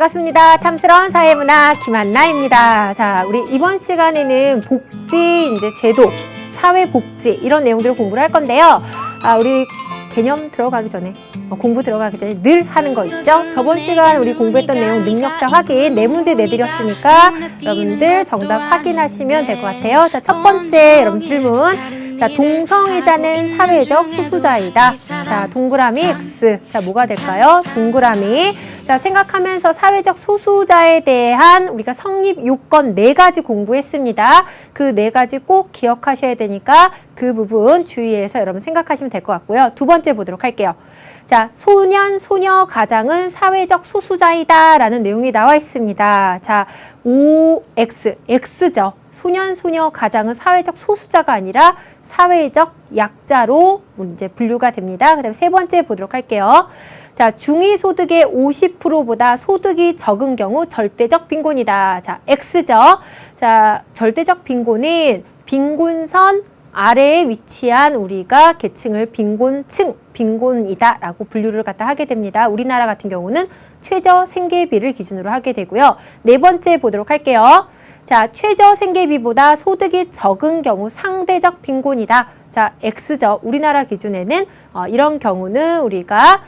반갑습니다. 탐스러운 사회문화 김한나입니다. 자, 우리 이번 시간에는 복지 이제 제도, 사회복지 이런 내용들을 공부를 할 건데요. 우리 개념 들어가기 전에 공부 들어가기 전에 늘 하는 거 있죠? 저번 시간 우리 공부했던 내용 능력자 확인 4문제 내드렸으니까 여러분들 정답 확인하시면 될 것 같아요. 자, 첫 번째 여러분 질문. 자, 동성애자는 사회적 소수자이다. 자, 동그라미 X. 자, 뭐가 될까요? 동그라미. 자, 생각하면서 사회적 소수자에 대한 우리가 성립 요건 4가지 공부했습니다. 그 4가지 꼭 기억하셔야 되니까 그 부분 주의해서 여러분 생각하시면 될 것 같고요. 두 번째 보도록 할게요. 자, 소년, 소녀 가장은 사회적 소수자이다 라는 내용이 나와 있습니다. 자, OX, X죠. 소년, 소녀 가장은 사회적 소수자가 아니라 사회적 약자로 이제 분류가 됩니다. 그 다음에 세 번째 보도록 할게요. 자, 중위소득의 50%보다 소득이 적은 경우 절대적 빈곤이다. 자, X죠. 자, 절대적 빈곤은 빈곤선 아래에 위치한 우리가 계층을 빈곤층, 빈곤이다 라고 분류를 갖다 하게 됩니다. 우리나라 같은 경우는 최저 생계비를 기준으로 하게 되고요. 네 번째 보도록 할게요. 자, 최저 생계비보다 소득이 적은 경우 상대적 빈곤이다. 자, X죠. 우리나라 기준에는 이런 경우는 우리가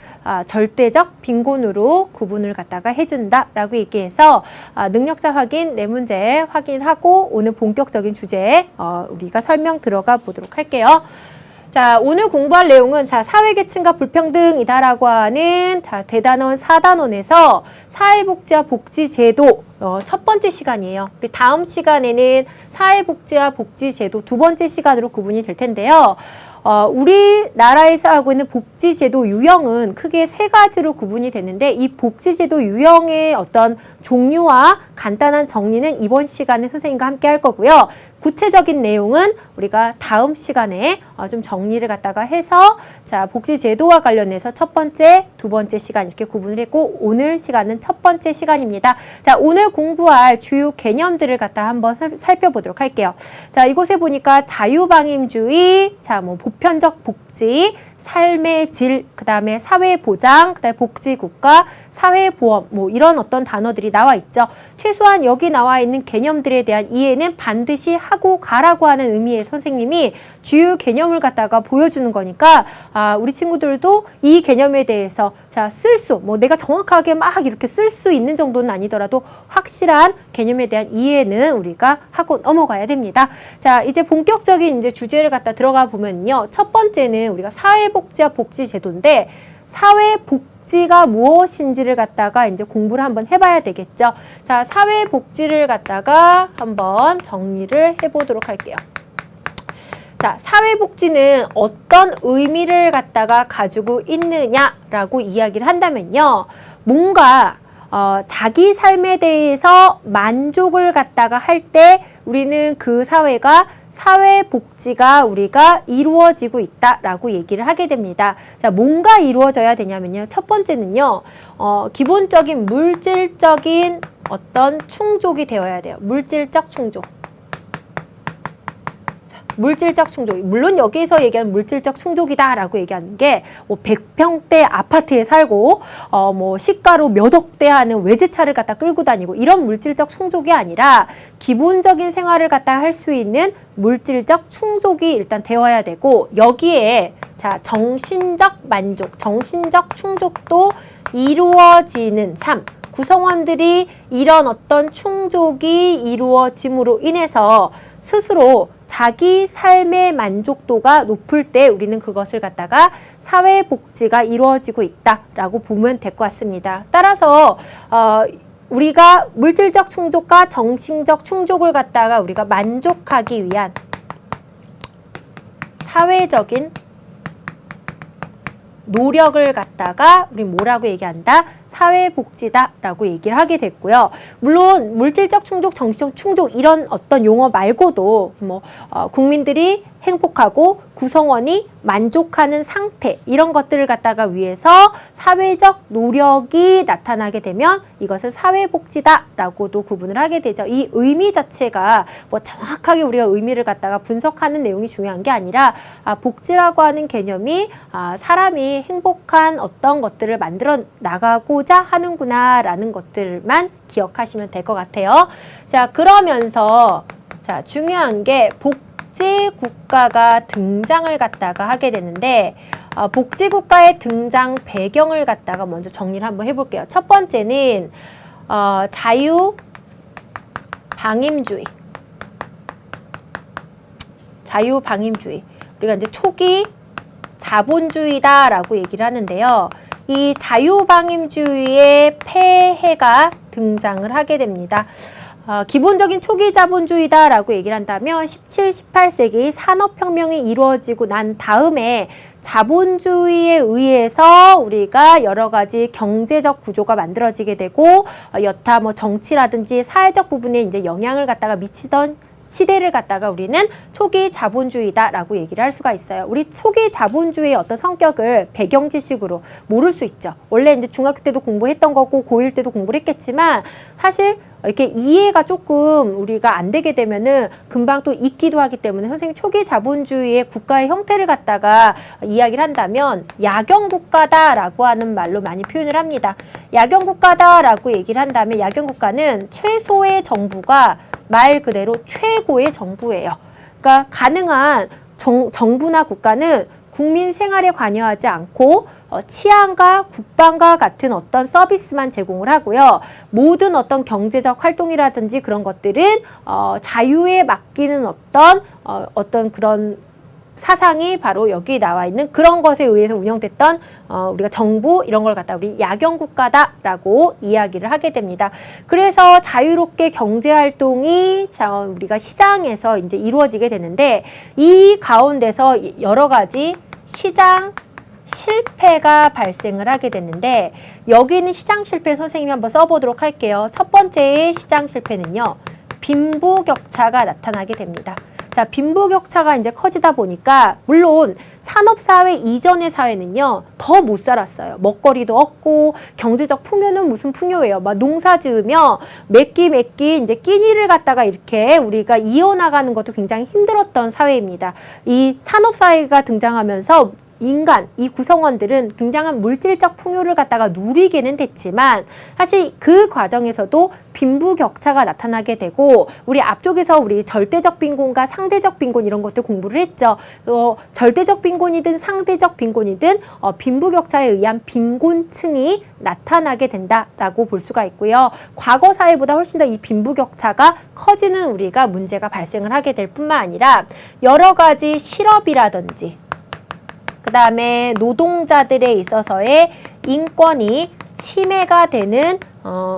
절대적 빈곤으로 구분을 갖다가 해준다라고 얘기해서 능력자 확인 4문제 확인하고 오늘 본격적인 주제에 우리가 설명 들어가 보도록 할게요. 자, 오늘 공부할 내용은 자, 사회계층과 불평등이다라고 하는 대단원 4단원에서 사회복지와 복지제도 첫 번째 시간이에요. 우리 다음 시간에는 사회복지와 복지제도 두 번째 시간으로 구분이 될 텐데요. 우리나라에서 하고 있는 복지제도 유형은 크게 3가지로 구분이 되는데 이 복지제도 유형의 어떤 종류와 간단한 정리는 이번 시간에 선생님과 함께 할 거고요. 구체적인 내용은 우리가 다음 시간에 좀 정리를 갖다가 해서 자, 복지제도와 관련해서 첫 번째, 두 번째 시간 이렇게 구분을 했고 오늘 시간은 첫 번째 시간입니다. 자, 오늘 공부할 주요 개념들을 갖다 한번 살펴보도록 할게요. 자, 이곳에 보니까 자유방임주의, 자, 뭐 보편적 복지, 삶의 질, 그 다음에 사회보장, 그 다음에 복지국가, 사회보험 뭐 이런 어떤 단어들이 나와 있죠. 최소한 여기 나와 있는 개념들에 대한 이해는 반드시 하고 가라고 하는 의미의 선생님이 주요 개념을 갖다가 보여주는 거니까 우리 친구들도 이 개념에 대해서 자, 뭐 내가 정확하게 막 이렇게 쓸 수 있는 정도는 아니더라도 확실한 개념에 대한 이해는 우리가 하고 넘어가야 됩니다. 자, 이제 본격적인 이제 주제를 갖다 들어가 보면요. 첫 번째는 우리가 사회복지와 복지제도인데 사회복지가 무엇인지를 갖다가 이제 공부를 한번 해봐야 되겠죠. 자, 사회복지를 갖다가 한번 정리를 해보도록 할게요. 자, 사회복지는 어떤 의미를 갖다가 가지고 있느냐라고 이야기를 한다면요. 뭔가 자기 삶에 대해서 만족을 갖다가 할 때 우리는 그 사회가 사회복지가 우리가 이루어지고 있다라고 얘기를 하게 됩니다. 자, 뭔가 이루어져야 되냐면요. 첫 번째는요. 기본적인 물질적인 어떤 충족이 되어야 돼요. 물질적 충족. 물질적 충족. 물론 여기서 얘기하는 물질적 충족이다라고 얘기하는 게 뭐 100평대 아파트에 살고 뭐 시가로 몇 억대 하는 외제차를 갖다 끌고 다니고 이런 물질적 충족이 아니라 기본적인 생활을 갖다 할 수 있는 물질적 충족이 일단 되어야 되고 여기에 자, 정신적 만족, 정신적 충족도 이루어지는 삶. 구성원들이 이런 어떤 충족이 이루어짐으로 인해서 스스로 자기 삶의 만족도가 높을 때 우리는 그것을 갖다가 사회복지가 이루어지고 있다라고 보면 될 것 같습니다. 따라서 우리가 물질적 충족과 정신적 충족을 갖다가 우리가 만족하기 위한 사회적인 노력을 갖다가 우리 뭐라고 얘기한다? 사회복지다라고 얘기를 하게 됐고요. 물론 물질적 충족, 정신적 충족 이런 어떤 용어 말고도 뭐 국민들이 행복하고 구성원이 만족하는 상태 이런 것들을 갖다가 위해서 사회적 노력이 나타나게 되면 이것을 사회복지다라고도 구분을 하게 되죠. 이 의미 자체가 뭐 정확하게 우리가 의미를 갖다가 분석하는 내용이 중요한 게 아니라 복지라고 하는 개념이 사람이 행복한 어떤 것들을 만들어 나가고 하고자 하는구나라는 것들만 기억하시면 될 것 같아요. 자, 그러면서 자, 중요한 게 복지국가가 등장을 갖다가 하게 되는데 복지국가의 등장 배경을 갖다가 먼저 정리를 한번 해볼게요. 첫 번째는 자유방임주의. 자유방임주의. 우리가 이제 초기 자본주의다라고 얘기를 하는데요. 이 자유방임주의의 폐해가 등장을 하게 됩니다. 기본적인 초기 자본주의다라고 얘기를 한다면 17, 18세기 산업혁명이 이루어지고 난 다음에 자본주의에 의해서 우리가 여러 가지 경제적 구조가 만들어지게 되고 여타 뭐 정치라든지 사회적 부분에 이제 영향을 갖다가 미치던 시대를 갖다가 우리는 초기 자본주의다라고 얘기를 할 수가 있어요. 우리 초기 자본주의의 어떤 성격을 배경 지식으로 모를 수 있죠. 원래 이제 중학교 때도 공부했던 거고 고1 때도 공부를 했겠지만 사실 이렇게 이해가 조금 우리가 안 되게 되면은 금방 또 잊기도 하기 때문에 선생님 초기 자본주의의 국가의 형태를 갖다가 이야기를 한다면 야경국가다라고 하는 말로 많이 표현을 합니다. 야경국가다라고 얘기를 한다면 야경국가는 최소의 정부가 말 그대로 최고의 정부예요. 그러니까 가능한 정부나 국가는 국민 생활에 관여하지 않고 치안과 국방과 같은 어떤 서비스만 제공을 하고요. 모든 어떤 경제적 활동이라든지 그런 것들은 자유에 맡기는 어떤 그런 사상이 바로 여기 나와 있는 그런 것에 의해서 운영됐던 우리가 정부 이런 걸 갖다 우리 야경국가다라고 이야기를 하게 됩니다. 그래서 자유롭게 경제활동이 우리가 시장에서 이제 이루어지게 되는데 이 가운데서 여러 가지 시장 실패가 발생을 하게 됐는데 여기 있는 시장 실패를 선생님이 한번 써보도록 할게요. 첫 번째의 시장 실패는요. 빈부격차가 나타나게 됩니다. 자, 빈부격차가 이제 커지다 보니까 물론 산업사회 이전의 사회는요 더 못 살았어요. 먹거리도 없고 경제적 풍요는 무슨 풍요예요. 막 농사 지으며 몇 끼 이제 끼니를 갖다가 이렇게 우리가 이어나가는 것도 굉장히 힘들었던 사회입니다. 이 산업사회가 등장하면서 인간, 이 구성원들은 굉장한 물질적 풍요를 갖다가 누리게는 됐지만 사실 그 과정에서도 빈부격차가 나타나게 되고 우리 앞쪽에서 우리 절대적 빈곤과 상대적 빈곤 이런 것들 공부를 했죠. 절대적 빈곤이든 상대적 빈곤이든 빈부격차에 의한 빈곤층이 나타나게 된다라고 볼 수가 있고요. 과거 사회보다 훨씬 더 이 빈부격차가 커지는 우리가 문제가 발생을 하게 될 뿐만 아니라 여러 가지 실업이라든지 그 다음에 노동자들에 있어서의 인권이 침해가 되는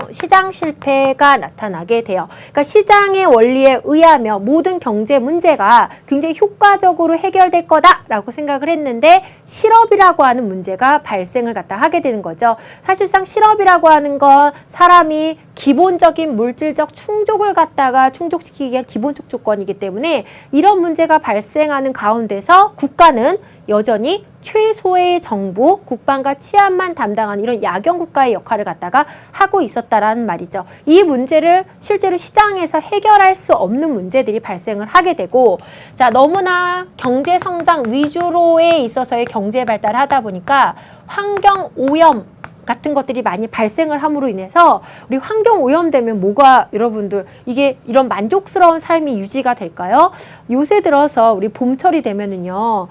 시장 실패가 나타나게 돼요. 그러니까 시장의 원리에 의하며 모든 경제 문제가 굉장히 효과적으로 해결될 거다라고 생각을 했는데 실업이라고 하는 문제가 발생을 갖다 하게 되는 거죠. 사실상 실업이라고 하는 건 사람이 기본적인 물질적 충족을 갖다가 충족시키기 위한 기본적 조건이기 때문에 이런 문제가 발생하는 가운데서 국가는 여전히 최소의 정부, 국방과 치안만 담당하는 이런 야경국가의 역할을 갖다가 하고 있었다라는 말이죠. 이 문제를 실제로 시장에서 해결할 수 없는 문제들이 발생을 하게 되고 자 너무나 경제성장 위주로에 있어서의 경제 발달을 하다 보니까 환경오염 같은 것들이 많이 발생을 함으로 인해서 우리 환경 오염되면 뭐가 여러분들 이게 이런 만족스러운 삶이 유지가 될까요? 요새 들어서 우리 봄철이 되면은요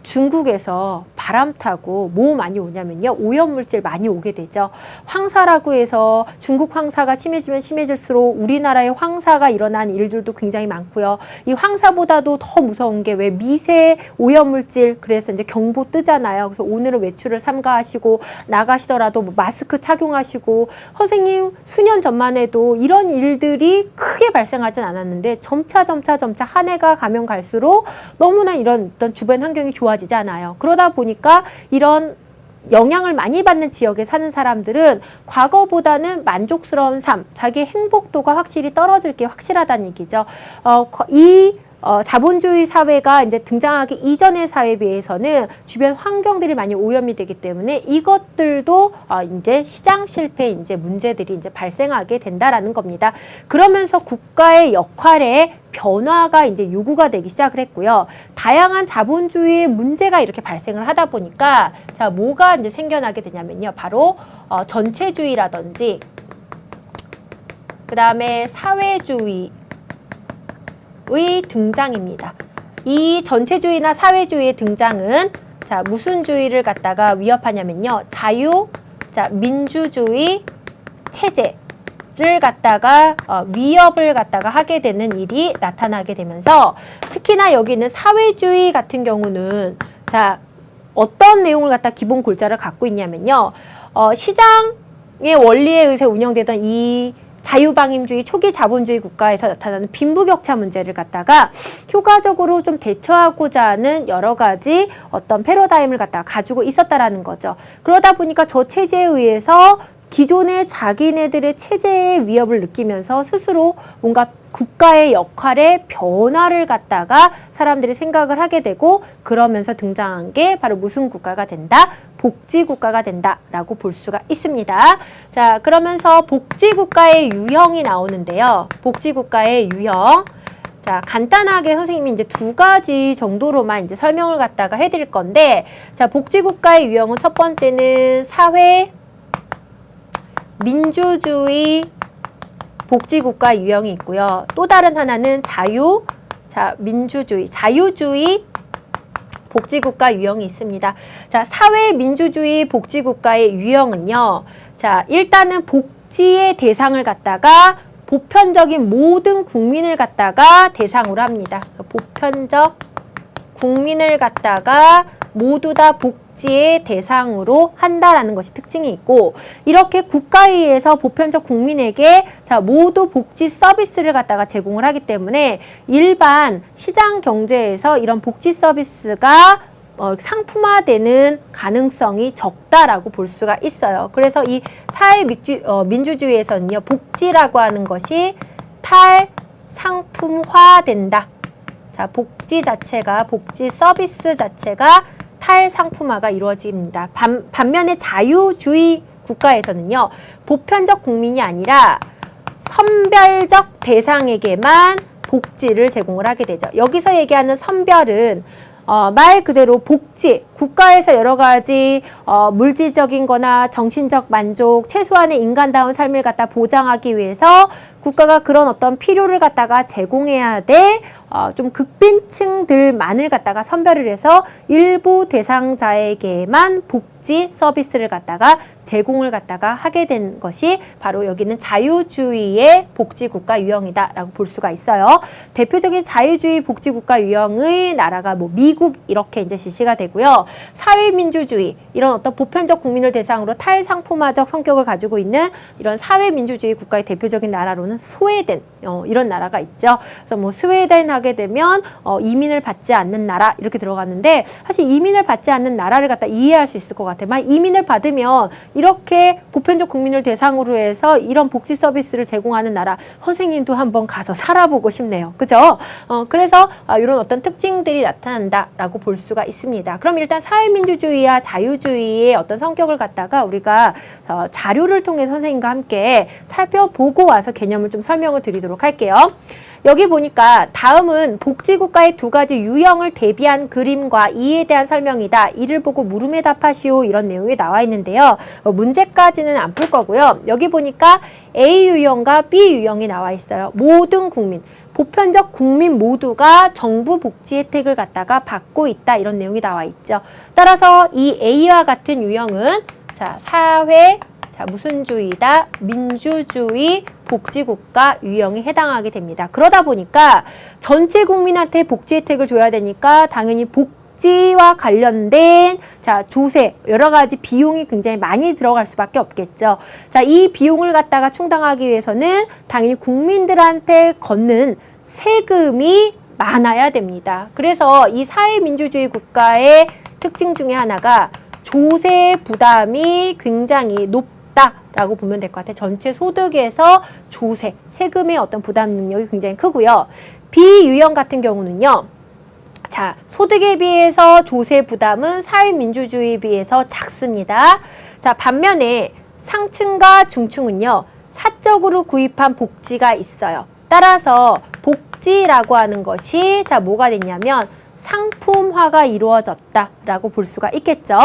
중국에서 바람 타고 뭐 많이 오냐면요. 오염물질 많이 오게 되죠. 황사라고 해서 중국 황사가 심해지면 심해질수록 우리나라의 황사가 일어난 일들도 굉장히 많고요. 이 황사보다도 더 무서운 게 왜 미세 오염물질 그래서 이제 경보 뜨잖아요. 그래서 오늘은 외출을 삼가하시고 나가시더라도 뭐 마스크 착용하시고 선생님 수년 전만 해도 이런 일들이 크게 발생하진 않았는데 점차 한 해가 가면 갈수록 너무나 이런 어떤 주변 환경이 좋아지지 않아요. 그러다 보니까 이런 영향을 많이 받는 지역에 사는 사람들은 과거보다는 만족스러운 삶, 자기의 행복도가 확실히 떨어질 게 확실하다는 얘기죠. 이 자본주의 사회가 이제 등장하기 이전의 사회에 비해서는 주변 환경들이 많이 오염이 되기 때문에 이것들도 이제 시장 실패 이제 문제들이 이제 발생하게 된다라는 겁니다. 그러면서 국가의 역할에 변화가 이제 요구가 되기 시작을 했고요. 다양한 자본주의의 문제가 이렇게 발생을 하다 보니까 자, 뭐가 이제 생겨나게 되냐면요. 바로 전체주의라든지 그 다음에 사회주의의 등장입니다. 이 전체주의나 사회주의의 등장은 자, 무슨 주의를 갖다가 위협하냐면요. 민주주의 체제를 갖다가 위협을 갖다가 하게 되는 일이 나타나게 되면서 특히나 여기 있는 사회주의 같은 경우는 자, 어떤 내용을 갖다 기본 골자를 갖고 있냐면요. 시장의 원리에 의해서 운영되던 이 자유방임주의 초기 자본주의 국가에서 나타나는 빈부격차 문제를 갖다가 효과적으로 좀 대처하고자 하는 여러 가지 어떤 패러다임을 갖다가 가지고 있었다라는 거죠. 그러다 보니까 저 체제에 의해서 기존의 자기네들의 체제의 위협을 느끼면서 스스로 뭔가 국가의 역할의 변화를 갖다가 사람들이 생각을 하게 되고 그러면서 등장한 게 바로 무슨 국가가 된다? 복지국가가 된다라고 볼 수가 있습니다. 자, 그러면서 복지국가의 유형이 나오는데요. 복지국가의 유형. 자, 간단하게 선생님이 이제 두 가지 정도로만 이제 설명을 갖다가 해드릴 건데, 자, 복지국가의 유형은 첫 번째는 사회, 민주주의, 복지국가 유형이 있고요. 또 다른 하나는 민주주의, 자유주의, 복지국가 유형이 있습니다. 자, 사회민주주의 복지국가의 유형은요. 자, 일단은 복지의 대상을 갖다가 보편적인 모든 국민을 갖다가 대상으로 합니다. 보편적 국민을 갖다가 모두 다 복지의 대상으로 한다라는 것이 특징이 있고, 이렇게 국가에 의해서 보편적 국민에게 자, 모두 복지 서비스를 갖다가 제공을 하기 때문에 일반 시장 경제에서 이런 복지 서비스가 상품화되는 가능성이 적다라고 볼 수가 있어요. 그래서 이 민주주의에서는요, 복지라고 하는 것이 탈상품화된다. 자, 복지 서비스 자체가 탈상품화가 이루어집니다. 반면에 자유주의 국가에서는요, 보편적 국민이 아니라 선별적 대상에게만 복지를 제공을 하게 되죠. 여기서 얘기하는 선별은 말 그대로 복지, 국가에서 여러 가지 물질적인 거나 정신적 만족, 최소한의 인간다운 삶을 갖다 보장하기 위해서 국가가 그런 어떤 필요를 갖다가 제공해야 될 좀 극빈층들만을 갖다가 선별을 해서 일부 대상자에게만 복지 서비스를 갖다가 제공을 갖다가 하게 된 것이 바로 여기는 자유주의의 복지국가 유형이다라고 볼 수가 있어요. 대표적인 자유주의 복지국가 유형의 나라가 뭐 미국 이렇게 이제 지시가 되고요. 사회민주주의 이런 어떤 보편적 국민을 대상으로 탈상품화적 성격을 가지고 있는 이런 사회민주주의 국가의 대표적인 나라로는 스웨덴 이런 나라가 있죠. 그래서 뭐 스웨덴 하게 되면 이민을 받지 않는 나라 이렇게 들어갔는데, 사실 이민을 받지 않는 나라를 갖다 이해할 수 있을 것 같아요. 만약 이민을 받으면 이렇게 보편적 국민을 대상으로 해서 이런 복지 서비스를 제공하는 나라, 선생님도 한번 가서 살아보고 싶네요. 그죠? 그래서 이런 어떤 특징들이 나타난다라고 볼 수가 있습니다. 그럼 일단 사회민주주의와 자유주의의 어떤 성격을 갖다가 우리가 자료를 통해 선생님과 함께 살펴보고 와서 개념을 좀 설명을 드리도록 할게요. 여기 보니까 다음은 복지국가의 두 가지 유형을 대비한 그림과 이에 대한 설명이다. 이를 보고 물음에 답하시오. 이런 내용이 나와 있는데요. 문제까지는 안 풀 거고요. 여기 보니까 A 유형과 B 유형이 나와 있어요. 모든 국민, 보편적 국민 모두가 정부 복지 혜택을 갖다가 받고 있다. 이런 내용이 나와 있죠. 따라서 이 A와 같은 유형은 자, 사회, 자, 무슨 주의다? 민주주의 복지국가 유형에 해당하게 됩니다. 그러다 보니까 전체 국민한테 복지 혜택을 줘야 되니까 당연히 복지와 관련된 자, 조세, 여러 가지 비용이 굉장히 많이 들어갈 수밖에 없겠죠. 자, 이 비용을 갖다가 충당하기 위해서는 당연히 국민들한테 걷는 세금이 많아야 됩니다. 그래서 이 사회민주주의 국가의 특징 중에 하나가 조세 부담이 굉장히 높다라고 보면 될 것 같아요. 전체 소득에서 조세, 세금의 어떤 부담 능력이 굉장히 크고요. 비유형 같은 경우는요. 자, 소득에 비해서 조세 부담은 사회민주주의에 비해서 작습니다. 자, 반면에 상층과 중층은요. 사적으로 구입한 복지가 있어요. 따라서 복지라고 하는 것이 자, 뭐가 됐냐면 상품화가 이루어졌다라고 볼 수가 있겠죠.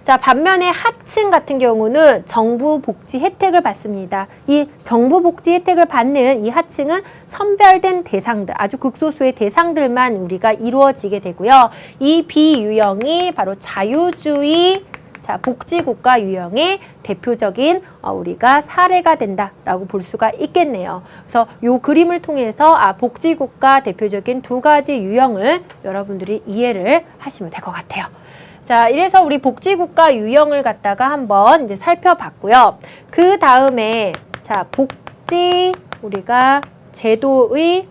자, 반면에 하층 같은 경우는 정부 복지 혜택을 받습니다. 이 정부 복지 혜택을 받는 이 하층은 선별된 대상들, 아주 극소수의 대상들만 우리가 이루어지게 되고요. 이 비유형이 바로 자유주의 자, 복지국가 유형의 대표적인 우리가 사례가 된다라고 볼 수가 있겠네요. 그래서 이 그림을 통해서 복지국가 대표적인 두 가지 유형을 여러분들이 이해를 하시면 될 것 같아요. 자, 이래서 우리 복지국가 유형을 갖다가 한번 이제 살펴봤고요. 그 다음에 자, 복지 우리가 제도의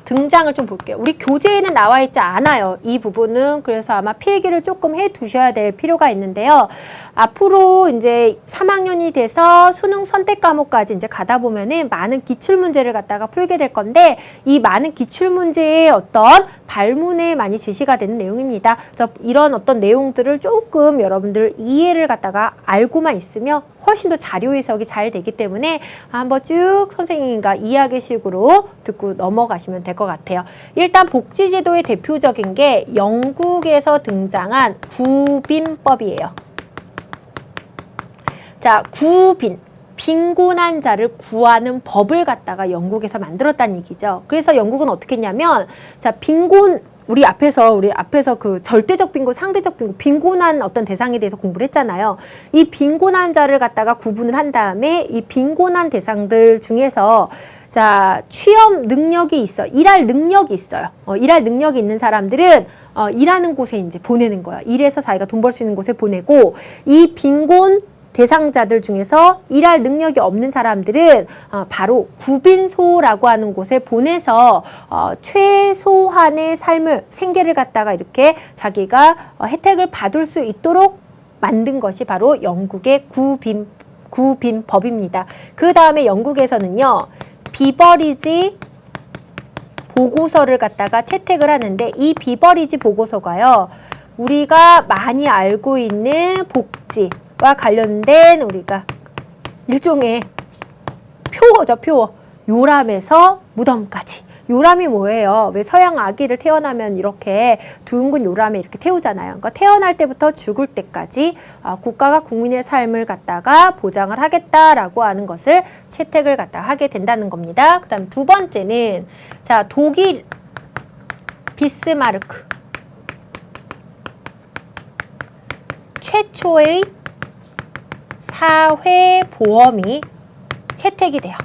등장을 좀 볼게요. 우리 교재에는 나와 있지 않아요. 이 부분은. 그래서 아마 필기를 조금 해 두셔야 될 필요가 있는데요. 앞으로 이제 3학년이 돼서 수능 선택 과목까지 이제 가다 보면은 많은 기출문제를 갖다가 풀게 될 건데 이 많은 기출문제의 어떤 발문에 많이 제시가 되는 내용입니다. 그래서 이런 어떤 내용들을 조금 여러분들 이해를 갖다가 알고만 있으면 훨씬 더 자료 해석이 잘 되기 때문에 한번 쭉 선생님과 이야기식으로 듣고 넘어가시면 될 것 같아요. 일단 복지제도의 대표적인 게 영국에서 등장한 구빈법이에요. 자, 빈곤한 자를 구하는 법을 갖다가 영국에서 만들었다는 얘기죠. 그래서 영국은 어떻게 했냐면 자, 우리 앞에서 그 절대적 빈곤, 상대적 빈곤, 빈곤한 어떤 대상에 대해서 공부를 했잖아요. 이 빈곤한 자를 갖다가 구분을 한 다음에 이 빈곤한 대상들 중에서 자, 취업 능력이 있어. 일할 능력이 있어요. 일할 능력이 있는 사람들은 일하는 곳에 이제 보내는 거야. 일해서 자기가 돈 벌 수 있는 곳에 보내고 이 빈곤 대상자들 중에서 일할 능력이 없는 사람들은 바로 구빈소라고 하는 곳에 보내서 최소한의 생계를 갖다가 이렇게 자기가 혜택을 받을 수 있도록 만든 것이 바로 영국의 구빈법입니다. 그 다음에 영국에서는요. 비버리지 보고서를 갖다가 채택을 하는데 이 비버리지 보고서가요. 우리가 많이 알고 있는 복지와 관련된 우리가 일종의 표어죠, 표어. 요람에서 무덤까지. 요람이 뭐예요? 왜 서양 아기를 태어나면 이렇게 둥근 요람에 이렇게 태우잖아요. 그러니까 태어날 때부터 죽을 때까지 국가가 국민의 삶을 갖다가 보장을 하겠다라고 하는 것을 채택을 갖다가 하게 된다는 겁니다. 그 다음 두 번째는 자, 독일 비스마르크 최초의 사회보험이 채택이 돼요.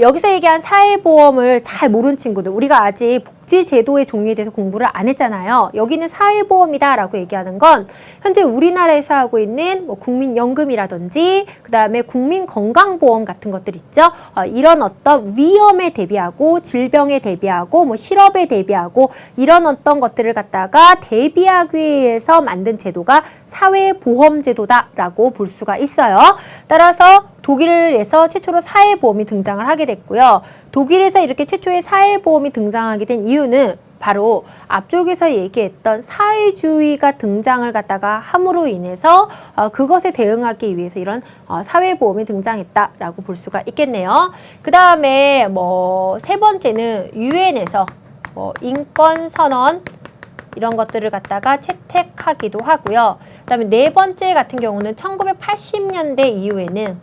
여기서 얘기한 사회보험을 잘 모르는 친구들, 우리가 아직 복지제도의 종류에 대해서 공부를 안 했잖아요. 여기는 사회보험이다 라고 얘기하는 건 현재 우리나라에서 하고 있는 뭐 국민연금이라든지 그 다음에 국민건강보험 같은 것들 있죠. 이런 어떤 위험에 대비하고 질병에 대비하고 뭐 실업에 대비하고 이런 어떤 것들을 갖다가 대비하기 위해서 만든 제도가 사회보험제도다 라고 볼 수가 있어요. 따라서 독일에서 최초로 사회보험이 등장을 하게 됐고요. 독일에서 이렇게 최초의 사회보험이 등장하게 된 이유는 바로 앞쪽에서 얘기했던 사회주의가 등장을 갖다가 함으로 인해서 그것에 대응하기 위해서 이런 사회보험이 등장했다라고 볼 수가 있겠네요. 그 다음에 뭐 세 번째는 유엔에서 인권선언 이런 것들을 갖다가 채택하기도 하고요. 그 다음에 네 번째 같은 경우는 1980년대 이후에는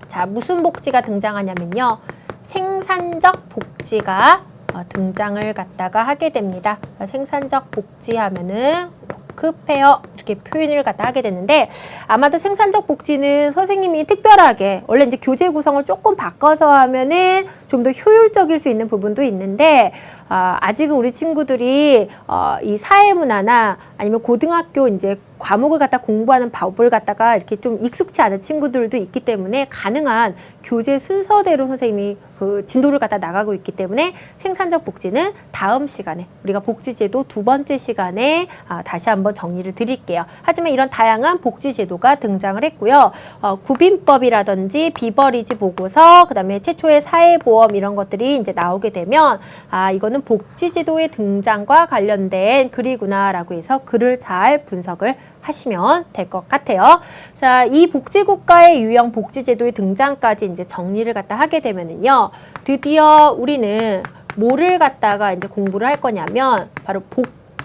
자, 무슨 복지가 등장하냐면요. 생산적 복지가 등장을 갖다가 하게 됩니다. 생산적 복지 하면은 워크페어 이렇게 표현을 갖다 하게 되는데 아마도 생산적 복지는 선생님이 특별하게 원래 이제 교재 구성을 조금 바꿔서 하면은 좀 더 효율적일 수 있는 부분도 있는데 아직은 우리 친구들이 이 사회문화나 아니면 고등학교 이제 과목을 갖다 공부하는 법을 갖다가 이렇게 좀 익숙치 않은 친구들도 있기 때문에 가능한 교재 순서대로 선생님이 그 진도를 갖다 나가고 있기 때문에 생산적 복지는 다음 시간에 우리가 복지제도 두 번째 시간에 다시 한번 정리를 드릴게요. 하지만 이런 다양한 복지제도가 등장을 했고요. 구빈법이라든지 비버리지 보고서 그다음에 최초의 사회보험 이런 것들이 이제 나오게 되면 이거는 복지제도의 등장과 관련된 글이구나라고 해서 글을 잘 분석을 하시면 될 것 같아요. 자, 이 복지국가의 유형 복지제도의 등장까지 이제 정리를 갖다 하게 되면은요, 드디어 우리는 뭐를 갖다가 이제 공부를 할 거냐면, 바로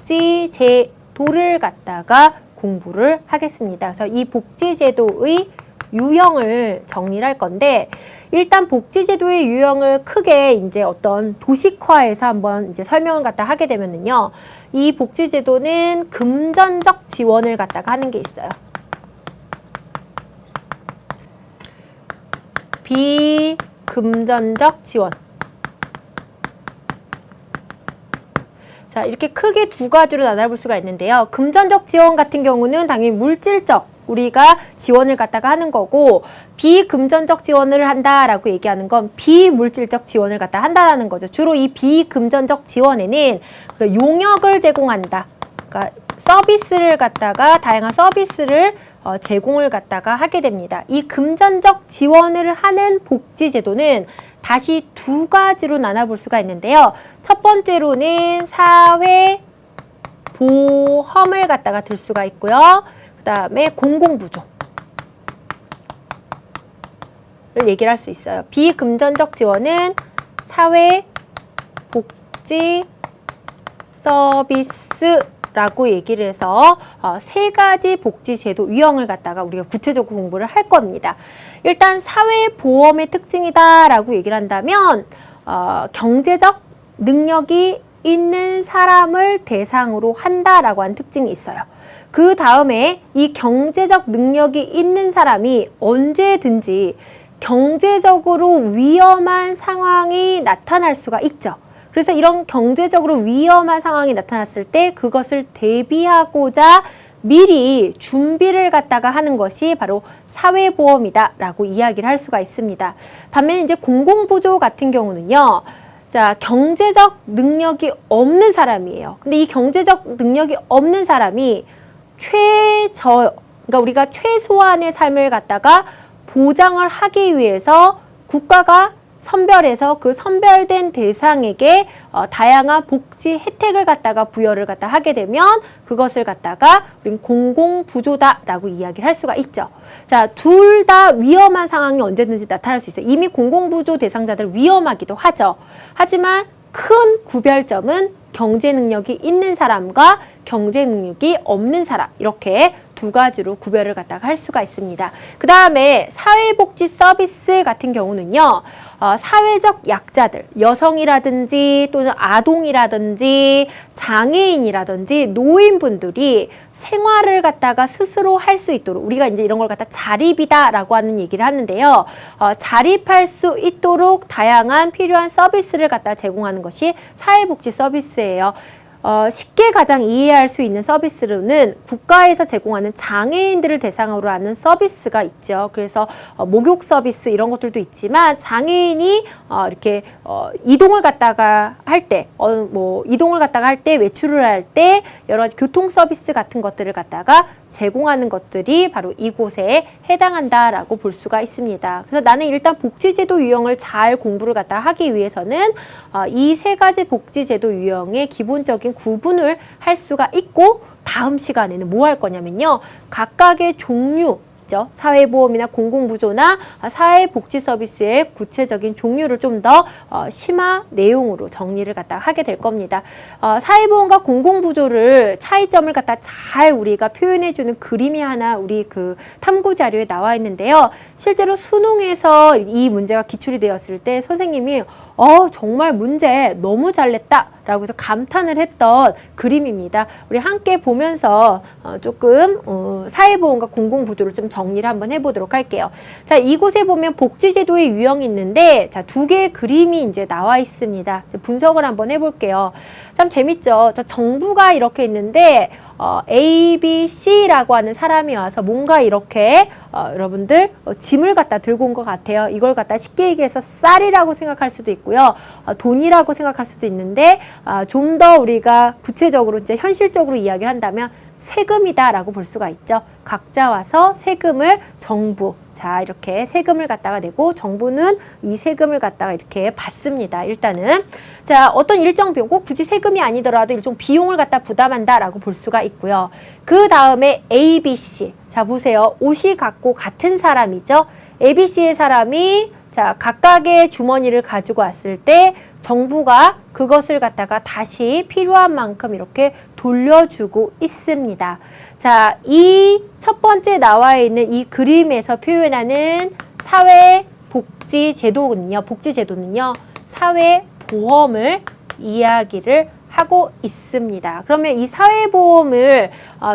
복지제도를 갖다가 공부를 하겠습니다. 그래서 이 복지제도의 유형을 정리를 할 건데, 일단 복지제도의 유형을 크게 이제 어떤 도식화해서 한번 이제 설명을 갖다 하게 되면은요, 이 복지제도는 금전적 지원을 갖다가 하는 게 있어요. 비금전적 지원. 자, 이렇게 크게 두 가지로 나눠볼 수가 있는데요. 금전적 지원 같은 경우는 당연히 물질적 우리가 지원을 갖다가 하는 거고, 비금전적 지원을 한다라고 얘기하는 건 비물질적 지원을 갖다 한다라는 거죠. 주로 이 비금전적 지원에는 용역을 제공한다. 그러니까 서비스를 갖다가 다양한 서비스를 제공을 갖다가 하게 됩니다. 이 금전적 지원을 하는 복지제도는 다시 두 가지로 나눠볼 수가 있는데요. 첫 번째로는 사회보험을 갖다가 들 수가 있고요. 그 다음에 공공부조를 얘기를 할 수 있어요. 비금전적 지원은 사회복지 서비스라고 얘기를 해서 세 가지 복지제도 유형을 갖다가 우리가 구체적으로 공부를 할 겁니다. 일단 사회보험의 특징이다라고 얘기를 한다면 경제적 능력이 있는 사람을 대상으로 한다라고 하는 특징이 있어요. 그 다음에 이 경제적 능력이 있는 사람이 언제든지 경제적으로 위험한 상황이 나타날 수가 있죠. 그래서 이런 경제적으로 위험한 상황이 나타났을 때 그것을 대비하고자 미리 준비를 갖다가 하는 것이 바로 사회보험이다라고 이야기를 할 수가 있습니다. 반면에 이제 공공부조 같은 경우는요. 자, 경제적 능력이 없는 사람이에요. 근데 이 경제적 능력이 없는 사람이 그러니까 우리가 최소한의 삶을 갖다가 보장을 하기 위해서 국가가 선별해서 그 선별된 대상에게 다양한 복지 혜택을 갖다가 부여를 갖다 하게 되면 그것을 갖다가 우린 공공부조다라고 이야기를 할 수가 있죠. 자, 둘 다 위험한 상황이 언제든지 나타날 수 있어요. 이미 공공부조 대상자들 위험하기도 하죠. 하지만 큰 구별점은 경제 능력이 있는 사람과 경제 능력이 없는 사람, 이렇게 두 가지로 구별을 갖다가 할 수가 있습니다. 그 다음에 사회복지 서비스 같은 경우는요, 사회적 약자들, 여성이라든지 또는 아동이라든지 장애인이라든지 노인분들이 생활을 갖다가 스스로 할 수 있도록, 우리가 이제 이런 걸 갖다 자립이다라고 하는 얘기를 하는데요. 자립할 수 있도록 다양한 필요한 서비스를 갖다 제공하는 것이 사회복지 서비스예요. 쉽게 가장 이해할 수 있는 서비스로는 국가에서 제공하는 장애인들을 대상으로 하는 서비스가 있죠. 그래서 목욕 서비스 이런 것들도 있지만 장애인이 이렇게 이동을 갖다가 할 때, 이동을 갖다가 할 때, 외출을 할 때 여러 가지 교통 서비스 같은 것들을 갖다가 제공하는 것들이 바로 이곳에 해당한다라고 볼 수가 있습니다. 그래서 나는 일단 복지제도 유형을 잘 공부를 갖다 하기 위해서는 이 세 가지 복지제도 유형의 기본적인 구분을 할 수가 있고, 다음 시간에는 뭐 할 거냐면요. 각각의 종류, 사회보험이나 공공부조나 사회복지 서비스의 구체적인 종류를 좀 더 심화 내용으로 정리를 갖다 하게 될 겁니다. 사회보험과 공공부조를 차이점을 갖다 잘 우리가 표현해주는 그림이 하나 우리 그 탐구 자료에 나와 있는데요. 실제로 수능에서 이 문제가 기출이 되었을 때 선생님이 정말 문제 너무 잘 냈다 라고 해서 감탄을 했던 그림입니다. 우리 함께 보면서 조금 사회보험과 공공부조를 좀 정리를 한번 해보도록 할게요. 자, 이곳에 보면 복지제도의 유형이 있는데, 자, 두 개의 그림이 이제 나와 있습니다. 분석을 한번 해볼게요. 참 재밌죠? 자, 정부가 이렇게 있는데, A, B, C라고 하는 사람이 와서 뭔가 이렇게 여러분들 짐을 갖다 들고 온 것 같아요. 이걸 갖다 쉽게 얘기해서 쌀이라고 생각할 수도 있고요. 돈이라고 생각할 수도 있는데 좀 더 우리가 구체적으로 이제 현실적으로 이야기를 한다면 세금이다라고 볼 수가 있죠. 각자 와서 세금을 정부, 자 이렇게 세금을 갖다가 내고 정부는 이 세금을 갖다가 이렇게 받습니다. 일단은 자 어떤 일정 비용, 꼭 굳이 세금이 아니더라도 일종 비용을 갖다 부담한다라고 볼 수가 있고요. 그 다음에 A, B, C. 자 보세요. 옷이 같고 같은 사람이죠. A, B, C의 사람이 자 각각의 주머니를 가지고 왔을 때 정부가 그것을 갖다가 다시 필요한 만큼 이렇게 돌려주고 있습니다. 자, 이 첫 번째 나와 있는 이 그림에서 표현하는 복지제도는요, 사회보험을 이야기를 하고 있습니다. 그러면 이 사회보험을